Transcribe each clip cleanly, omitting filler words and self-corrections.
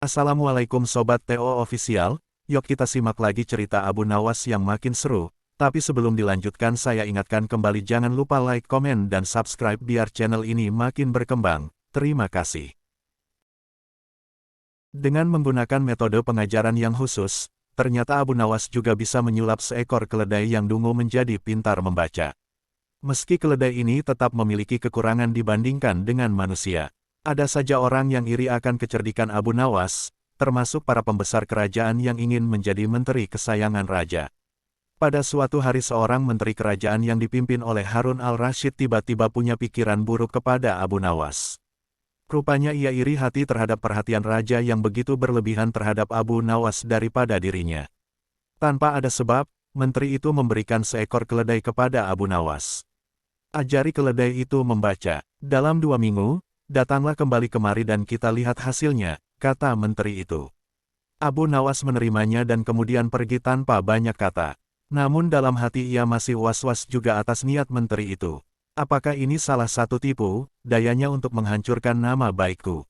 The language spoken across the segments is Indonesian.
Assalamualaikum Sobat TO Official, yuk kita simak lagi cerita Abu Nawas yang makin seru. Tapi sebelum dilanjutkan saya ingatkan kembali jangan lupa like, komen, dan subscribe biar channel ini makin berkembang. Terima kasih. Dengan menggunakan metode pengajaran yang khusus, ternyata Abu Nawas juga bisa menyulap seekor keledai yang dungu menjadi pintar membaca. Meski keledai ini tetap memiliki kekurangan dibandingkan dengan manusia. Ada saja orang yang iri akan kecerdikan Abu Nawas, termasuk para pembesar kerajaan yang ingin menjadi menteri kesayangan raja. Pada suatu hari seorang menteri kerajaan yang dipimpin oleh Harun al-Rashid tiba-tiba punya pikiran buruk kepada Abu Nawas. Rupanya ia iri hati terhadap perhatian raja yang begitu berlebihan terhadap Abu Nawas daripada dirinya. Tanpa ada sebab, menteri itu memberikan seekor keledai kepada Abu Nawas. Ajari keledai itu membaca. Dalam 2 minggu, datanglah kembali kemari dan kita lihat hasilnya, kata menteri itu. Abu Nawas menerimanya dan kemudian pergi tanpa banyak kata. Namun dalam hati ia masih was-was juga atas niat menteri itu. Apakah ini salah satu tipu, dayanya untuk menghancurkan nama baikku?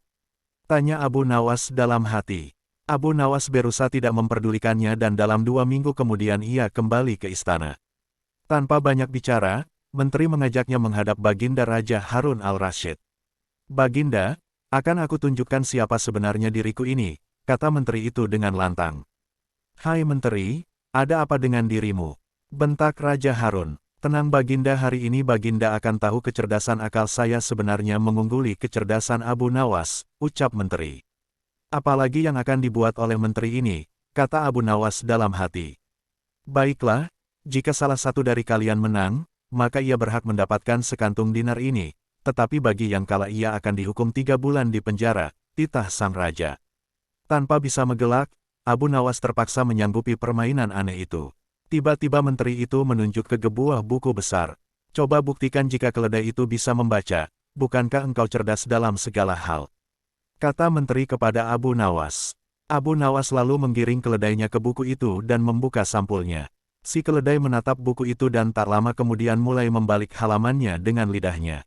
Tanya Abu Nawas dalam hati. Abu Nawas berusaha tidak memperdulikannya dan dalam 2 minggu kemudian ia kembali ke istana. Tanpa banyak bicara, menteri mengajaknya menghadap Baginda Raja Harun al-Rashid. Baginda, akan aku tunjukkan siapa sebenarnya diriku ini, kata menteri itu dengan lantang. Hai menteri, ada apa dengan dirimu? Bentak Raja Harun. Tenang Baginda, hari ini Baginda akan tahu kecerdasan akal saya sebenarnya mengungguli kecerdasan Abu Nawas, ucap menteri. Apalagi yang akan dibuat oleh menteri ini, kata Abu Nawas dalam hati. Baiklah, jika salah satu dari kalian menang, maka ia berhak mendapatkan sekantung dinar ini. Tetapi bagi yang kalah ia akan dihukum 3 bulan di penjara, titah sang raja. Tanpa bisa menggelak, Abu Nawas terpaksa menyanggupi permainan aneh itu. Tiba-tiba menteri itu menunjuk ke sebuah buku besar. Coba buktikan jika keledai itu bisa membaca, bukankah engkau cerdas dalam segala hal? Kata menteri kepada Abu Nawas. Abu Nawas lalu menggiring keledainya ke buku itu dan membuka sampulnya. Si keledai menatap buku itu dan tak lama kemudian mulai membalik halamannya dengan lidahnya.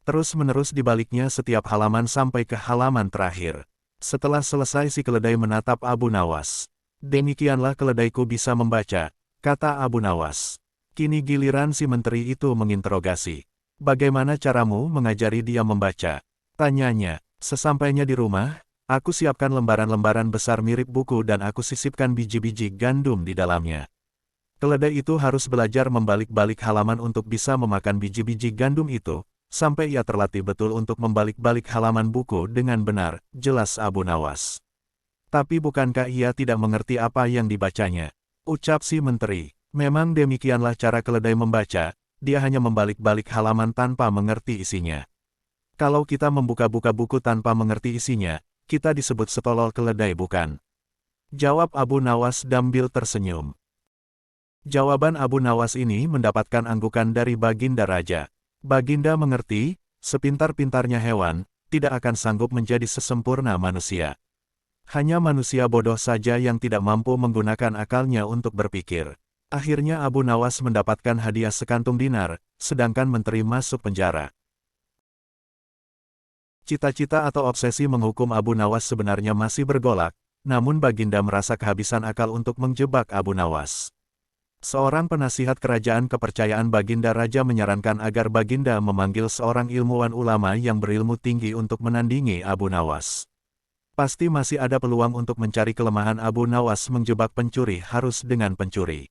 Terus-menerus dibaliknya setiap halaman sampai ke halaman terakhir. Setelah selesai si keledai menatap Abu Nawas. Demikianlah keledaiku bisa membaca, kata Abu Nawas. Kini giliran si menteri itu menginterogasi. Bagaimana caramu mengajari dia membaca? Tanyanya. Sesampainya di rumah, aku siapkan lembaran-lembaran besar mirip buku dan aku sisipkan biji-biji gandum di dalamnya. Keledai itu harus belajar membalik-balik halaman untuk bisa memakan biji-biji gandum itu, sampai ia terlatih betul untuk membalik-balik halaman buku dengan benar, jelas Abu Nawas. Tapi bukankah ia tidak mengerti apa yang dibacanya? Ucap si menteri. Memang demikianlah cara keledai membaca, dia hanya membalik-balik halaman tanpa mengerti isinya. Kalau kita membuka-buka buku tanpa mengerti isinya, kita disebut setolol keledai bukan? Jawab Abu Nawas sambil tersenyum. Jawaban Abu Nawas ini mendapatkan anggukan dari Baginda Raja. Baginda mengerti, sepintar-pintarnya hewan, tidak akan sanggup menjadi sesempurna manusia. Hanya manusia bodoh saja yang tidak mampu menggunakan akalnya untuk berpikir. Akhirnya Abu Nawas mendapatkan hadiah sekantung dinar, sedangkan menteri masuk penjara. Cita-cita atau obsesi menghukum Abu Nawas sebenarnya masih bergolak, namun Baginda merasa kehabisan akal untuk menjebak Abu Nawas. Seorang penasihat kerajaan kepercayaan Baginda Raja menyarankan agar Baginda memanggil seorang ilmuwan ulama yang berilmu tinggi untuk menandingi Abu Nawas. Pasti masih ada peluang untuk mencari kelemahan Abu Nawas menjebak pencuri harus dengan pencuri.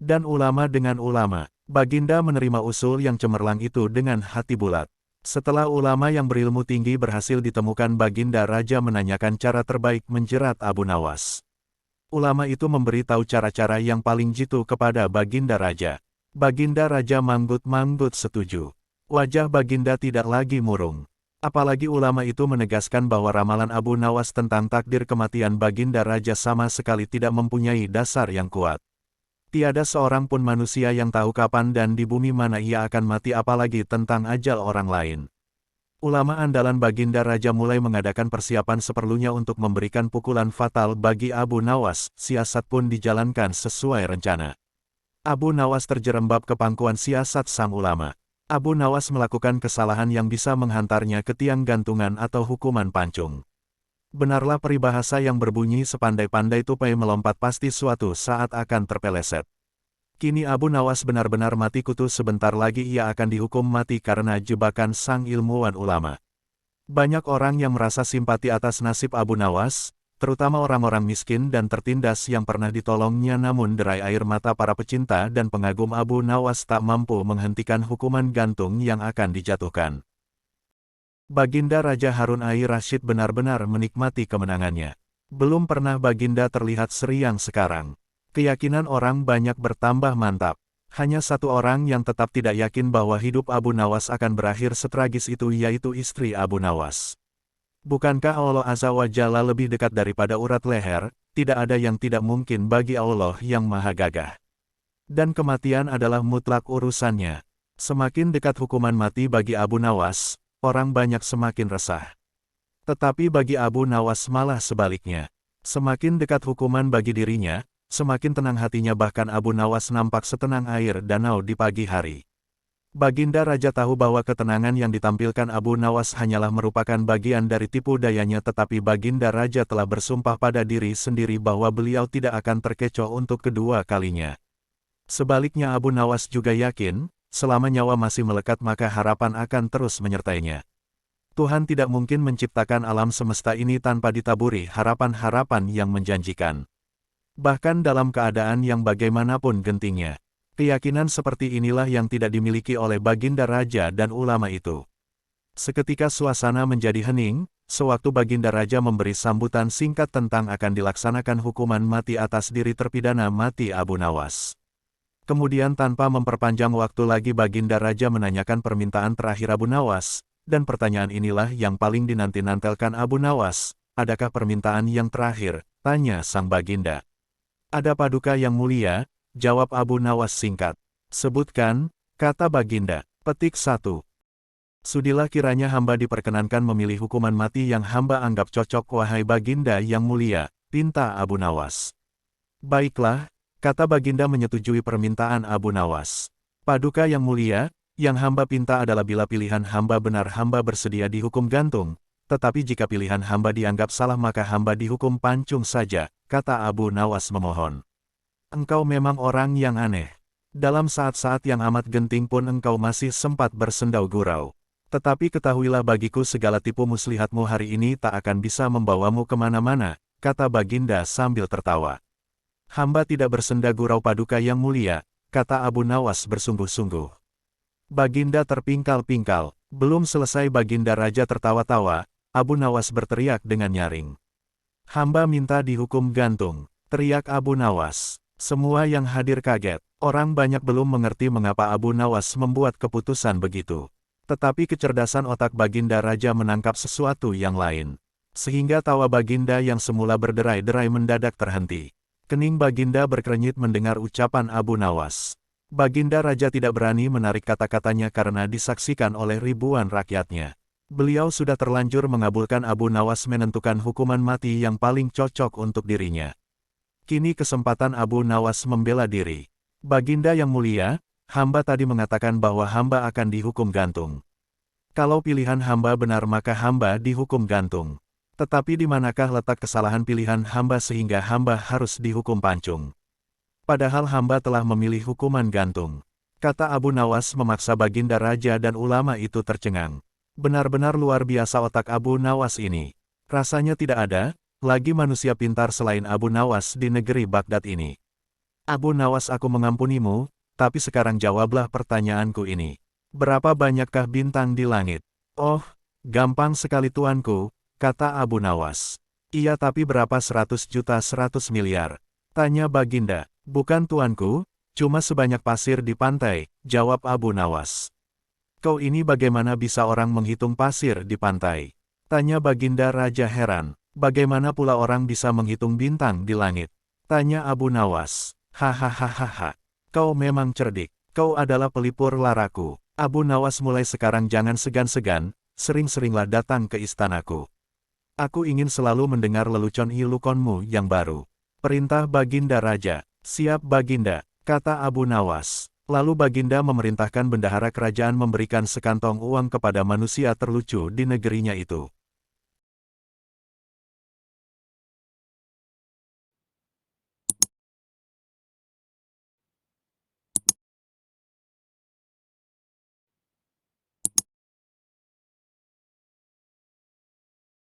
Dan ulama dengan ulama. Baginda menerima usul yang cemerlang itu dengan hati bulat. Setelah ulama yang berilmu tinggi berhasil ditemukan, Baginda Raja menanyakan cara terbaik menjerat Abu Nawas. Ulama itu memberi tahu cara-cara yang paling jitu kepada Baginda Raja. Baginda Raja manggut-manggut setuju. Wajah Baginda tidak lagi murung. Apalagi ulama itu menegaskan bahwa ramalan Abu Nawas tentang takdir kematian Baginda Raja sama sekali tidak mempunyai dasar yang kuat. Tiada seorang pun manusia yang tahu kapan dan di bumi mana ia akan mati, apalagi tentang ajal orang lain. Ulama andalan Baginda Raja mulai mengadakan persiapan seperlunya untuk memberikan pukulan fatal bagi Abu Nawas. Siasat pun dijalankan sesuai rencana. Abu Nawas terjerembab ke pangkuan siasat sang ulama. Abu Nawas melakukan kesalahan yang bisa menghantarnya ke tiang gantungan atau hukuman pancung. Benarlah peribahasa yang berbunyi sepandai-pandai tupai melompat pasti suatu saat akan terpeleset. Kini Abu Nawas benar-benar mati kutu, sebentar lagi ia akan dihukum mati karena jebakan sang ilmuwan ulama. Banyak orang yang merasa simpati atas nasib Abu Nawas, terutama orang-orang miskin dan tertindas yang pernah ditolongnya, namun derai air mata para pecinta dan pengagum Abu Nawas tak mampu menghentikan hukuman gantung yang akan dijatuhkan. Baginda Raja Harun Ar-Rasyid benar-benar menikmati kemenangannya. Belum pernah Baginda terlihat seriang sekarang. Keyakinan orang banyak bertambah mantap. Hanya satu orang yang tetap tidak yakin bahwa hidup Abu Nawas akan berakhir setragis itu, yaitu istri Abu Nawas. Bukankah Allah Azza wa Jalla lebih dekat daripada urat leher? Tidak ada yang tidak mungkin bagi Allah yang maha gagah. Dan kematian adalah mutlak urusannya. Semakin dekat hukuman mati bagi Abu Nawas, orang banyak semakin resah. Tetapi bagi Abu Nawas malah sebaliknya. Semakin dekat hukuman bagi dirinya, semakin tenang hatinya, bahkan Abu Nawas nampak setenang air danau di pagi hari. Baginda Raja tahu bahwa ketenangan yang ditampilkan Abu Nawas hanyalah merupakan bagian dari tipu dayanya, tetapi Baginda Raja telah bersumpah pada diri sendiri bahwa beliau tidak akan terkecoh untuk kedua kalinya. Sebaliknya Abu Nawas juga yakin, selama nyawa masih melekat maka harapan akan terus menyertainya. Tuhan tidak mungkin menciptakan alam semesta ini tanpa ditaburi harapan-harapan yang menjanjikan. Bahkan dalam keadaan yang bagaimanapun gentingnya, keyakinan seperti inilah yang tidak dimiliki oleh Baginda Raja dan ulama itu. Seketika suasana menjadi hening, sewaktu Baginda Raja memberi sambutan singkat tentang akan dilaksanakan hukuman mati atas diri terpidana mati Abu Nawas. Kemudian tanpa memperpanjang waktu lagi Baginda Raja menanyakan permintaan terakhir Abu Nawas, dan pertanyaan inilah yang paling dinanti-nantelkan Abu Nawas. Adakah permintaan yang terakhir? Tanya sang Baginda. Ada Paduka yang mulia, jawab Abu Nawas singkat. Sebutkan, kata Baginda. Petik 1. Sudilah kiranya hamba diperkenankan memilih hukuman mati yang hamba anggap cocok, wahai Baginda yang mulia, pinta Abu Nawas. Baiklah, kata Baginda menyetujui permintaan Abu Nawas. Paduka yang mulia, yang hamba pinta adalah bila pilihan hamba benar hamba bersedia dihukum gantung, tetapi jika pilihan hamba dianggap salah maka hamba dihukum pancung saja, kata Abu Nawas memohon. Engkau memang orang yang aneh. Dalam saat-saat yang amat genting pun engkau masih sempat bersendau gurau. Tetapi ketahuilah bagiku segala tipu muslihatmu hari ini tak akan bisa membawamu kemana-mana, kata Baginda sambil tertawa. Hamba tidak bersenda gurau Paduka yang mulia, kata Abu Nawas bersungguh-sungguh. Baginda terpingkal-pingkal. Belum selesai Baginda Raja tertawa-tawa, Abu Nawas berteriak dengan nyaring. Hamba minta dihukum gantung, teriak Abu Nawas. Semua yang hadir kaget. Orang banyak belum mengerti mengapa Abu Nawas membuat keputusan begitu. Tetapi kecerdasan otak Baginda Raja menangkap sesuatu yang lain. Sehingga tawa Baginda yang semula berderai-derai mendadak terhenti. Kening Baginda berkerenyit mendengar ucapan Abu Nawas. Baginda Raja tidak berani menarik kata-katanya karena disaksikan oleh ribuan rakyatnya. Beliau sudah terlanjur mengabulkan Abu Nawas menentukan hukuman mati yang paling cocok untuk dirinya. Kini kesempatan Abu Nawas membela diri. Baginda yang mulia, hamba tadi mengatakan bahwa hamba akan dihukum gantung. Kalau pilihan hamba benar maka hamba dihukum gantung. Tetapi di manakah letak kesalahan pilihan hamba sehingga hamba harus dihukum pancung? Padahal hamba telah memilih hukuman gantung. Kata Abu Nawas memaksa Baginda Raja dan ulama itu tercengang. Benar-benar luar biasa otak Abu Nawas ini. Rasanya tidak ada lagi manusia pintar selain Abu Nawas di negeri Baghdad ini. Abu Nawas, aku mengampunimu, tapi sekarang jawablah pertanyaanku ini. Berapa banyakkah bintang di langit? Oh, gampang sekali tuanku, kata Abu Nawas. Iya, tapi berapa 100 juta 100 miliar? Tanya Baginda. Bukan tuanku, cuma sebanyak pasir di pantai, jawab Abu Nawas. Kau ini bagaimana bisa orang menghitung pasir di pantai? Tanya Baginda Raja heran. Bagaimana pula orang bisa menghitung bintang di langit? Tanya Abu Nawas. Hahaha, kau memang cerdik. Kau adalah pelipur laraku. Abu Nawas, mulai sekarang jangan segan-segan, sering-seringlah datang ke istanaku. Aku ingin selalu mendengar lelucon-ilukonmu yang baru. Perintah Baginda Raja. Siap Baginda, kata Abu Nawas. Lalu Baginda memerintahkan bendahara kerajaan memberikan sekantong uang kepada manusia terlucu di negerinya itu.